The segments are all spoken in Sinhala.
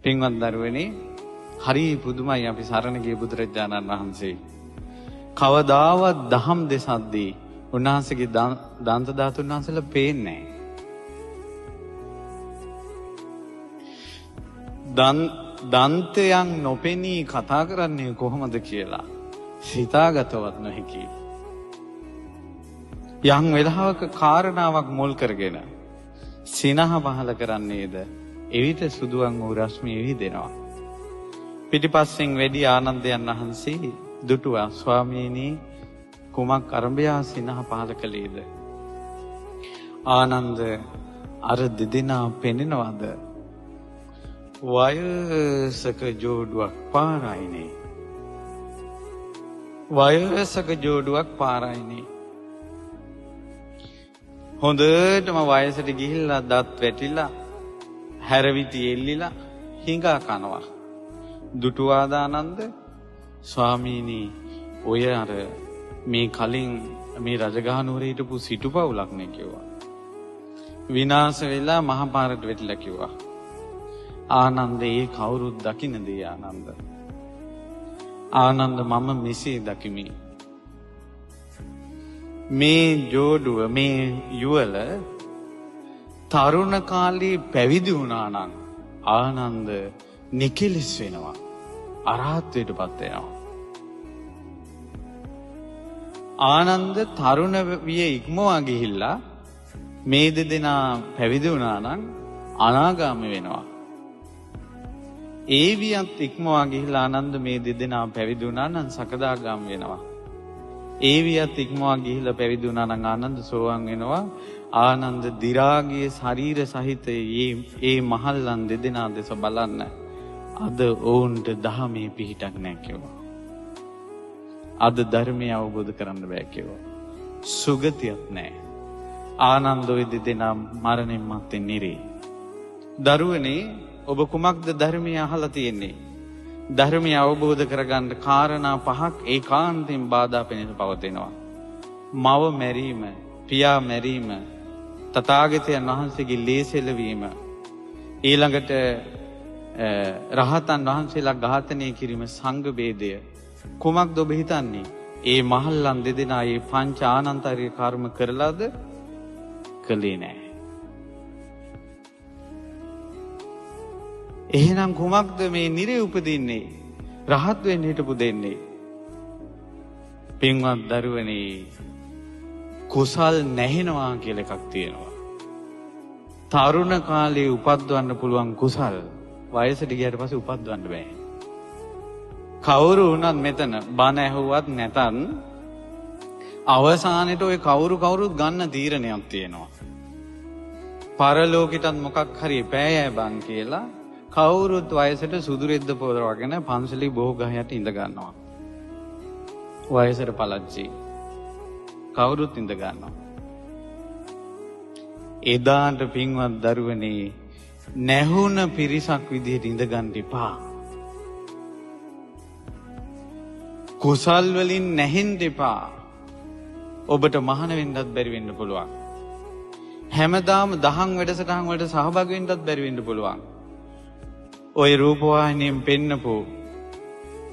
පින්වත් දරුවනේ හරි පුදුමයි අපි සරණ ගිය බුදුරජාණන් වහන්සේ. කවදාවත් දහම් දෙසද්දී උන්වහන්සේගේ දන්ත ධාතුන් වහන්සේලා පේන්නේ නැහැ. දන්තයන් නොපෙනී කතා කරන්නේ කොහොමද කියලා හිතාගතවත් නොහැකි. යම් වෙලාවක කාරණාවක් මුල් කරගෙන සිනහ පහල කරන්නේද එවිට සුදුවන් වූ රශ්මිය විහිදෙනවා. පිටිපස්සෙන් වැඩි ආනන්දයන් වහන්සේ දුටුවා ස්වාමීනි කුමක් අරඹයා සිනහ පහල කළේද? ආනන්ද අර දෙදෙනා පෙනෙනවද? වයසක ජෝඩුවක් පාරයිනේ. වයසක ජෝඩුවක් පාරයිනේ. හොඳටම වයසට ගිහිල්ලා දත් වැටිලා හැරවිටි එල්ලිලා හිඟා කනවා. දුටුවාදානන්ද ස්වාමීනි ඔය අර මේ කලින් මේ රජගහනුවර හිටපු සිටු පවුලක් නේ කිව්වා. විනාශ වෙලා මහපාරට වැටිලා කිව්වා. ආනන්ද ඒ කවුරුත් දකින්න දේ ආනන්ද. ආනන්ද මම මෙසේ දකිමි. මේ ජෝඩුව මේ යුවල තරුණ කාලේ පැවිදි වුණා නම් ආනන්ද නිකලස් වෙනවා. අරහත්ත්වයටපත් වෙනවා. ආනන්ද තරුණ විය ඉක්මවා ගිහිල්ලා මේ දෙදෙනා පැවිදි වුණා නම් අනාගාමී වෙනවා. ඒ වියත් ඉක්මවා ගිහිල්ලා ආනන්ද මේ දෙදෙනා පැවිදි වුණා නම් සකදාගාමී වෙනවා. ඒ වියත් ඉක්මවා ගිහිල්ලා පැවිදි වුණා නම් ආනන්ද සෝවාන් වෙනවා. ආනන්ද දි รา ගිය ශරීර සහිත ඒ මහල්ලන් දෙදෙනා දෙස බලන්න අද ඔවුන්ට දහමේ පිහිටක් නැහැ කිව්වා. අද ධර්මය අවබෝධ කරන්න බෑ කිව්වා. සුගතියක් නැහැ. ආනන්ද ඔය දෙදෙනා මරණින් මත්තේ නිරේ. දරුවනේ ඔබ කුමක්ද ධර්මය අහලා තියෙන්නේ? ධර්මය අවබෝධ කරගන්න කාරණා පහක් ඒකාන්තයෙන් බාධා පෙනෙන පවතිනවා. මව මැරීම, පියා මැරීම, තථාගතයන් වහන්සේගේ ලේසෙල වීම, ඊළඟට රහතන් වහන්සේලා ඝාතනය කිරීම, සංඝ ભેදය. කුමක්ද ඔබ හිතන්නේ? ඒ මහල්ලන් දෙදෙනා මේ පංච ආනන්තරිය කර්ම කරලාද? කළේ නැහැ. එහෙනම් කුමක්ද මේ නිරේ උපදින්නේ? රහත් වෙන්න හිටපු දෙන්නේ. පින්වත් දරුවනේ කුසල් නැහෙනවා කියලා එකක් තියෙනවා. තරුණ කාලේ උපද්දවන්න පුළුවන් කුසල් වයසට ගියාට පස්සේ උපද්දවන්න බෑ. කවුරු වුණත් මෙතන බණ ඇහුවත් නැතත් අවසානයේ ඔය කවුරුත් ගන්න තීරණයක් තියෙනවා. පරලෝකෙටත් මොකක් හරි පෑයෑ බං කියලා කවුරුත් වයසට සුදු රෙද්ද පොරවගෙන පන්සලේ බොහෝ ගහයට ඉඳ ගන්නවා. වයසට පළච්චි කවුරුත් ඉඳ ගන්නවා. එදාට පින්වත් දරුවනේ නැහුණ පිරිසක් විදිහට ඉඳ ගන්න එපා. කුසල් වලින් නැහෙන්න එපා. ඔබට මහාන වෙන්නත් බැරි වෙන්න පුළුවන්. හැමදාම දහම් වැඩසටහන් වලට සහභාගී වෙන්නත් බැරි වෙන්න පුළුවන්. ඔය රූපවාහිනියෙන් පෙන්නපු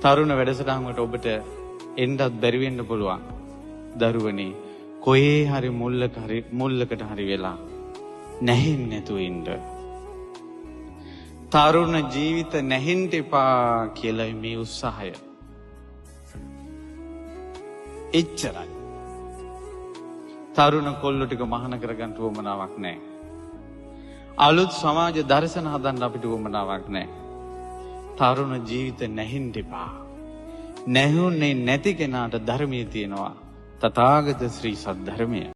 තරුණ වැඩසටහන් වලට ඔබට එන්නත් බැරි වෙන්න පුළුවන්. දරුවනේ කොහේ හරි මුල්ලකට හරි වෙලා නැහෙන්නේ නැතුව ඉන්න. තරුණ ජීවිත නැහෙන්න එපා කියලා මේ උත්සාහය. එච්චරයි. තරුණ කොල්ලෝ ටික මහාන කරගන්න උවමනාවක් නැහැ. අලුත් සමාජ දර්ශන හදන්න අපිට උවමනාවක් නැහැ. තරුණ ජීවිත නැහෙන්න එපා. නැහුනේ නැති කෙනාට ධර්මයේ තියෙනවා. තථාගත ශ්‍රී සද්ධර්මය.